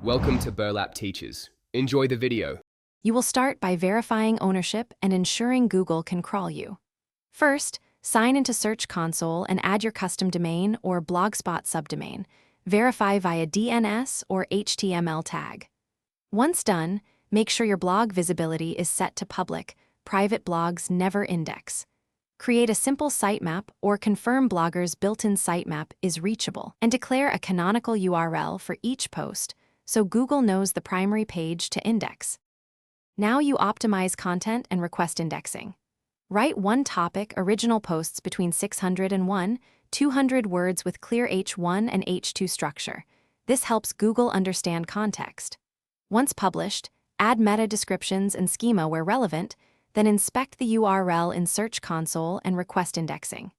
Welcome to Burlap Teachers. Enjoy the video. You will start by verifying ownership and ensuring Google can crawl you. First, sign into Search Console and add your custom domain or Blogspot subdomain. Verify via DNS or HTML tag. Once done, make sure your blog visibility is set to public. Private blogs never index. Create a simple sitemap or confirm Blogger's built-in sitemap is reachable, and declare a canonical URL for each post so Google knows the primary page to index. Now you optimize content and request indexing. Write one topic original posts between 600 and 200 words with clear H1 and H2 structure. This helps Google understand context. Once published, add meta descriptions and schema where relevant, then inspect the URL in Search Console and request indexing.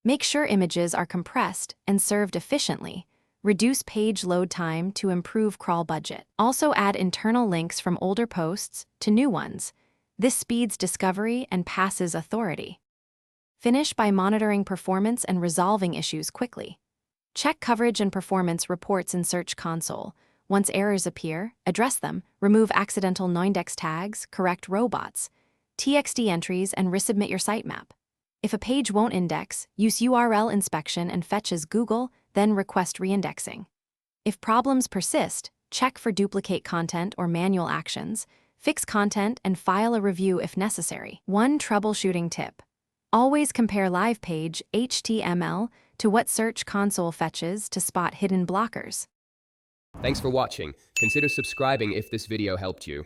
Make sure images are compressed and served efficiently. Reduce page load time to improve crawl budget. Also add internal links from older posts to new ones. This speeds discovery and passes authority. Finish by monitoring performance and resolving issues quickly. Check coverage and performance reports in Search Console. Once errors appear, address them, remove accidental noindex tags, correct robots, TXT entries, and resubmit your sitemap. If a page won't index, use URL inspection and fetch as Google, then request reindexing. If problems persist, check for duplicate content or manual actions, fix content, and file a review if necessary. One troubleshooting tip: always compare live page HTML to what Search Console fetches to spot hidden blockers. Thanks for watching. Consider subscribing if this video helped you.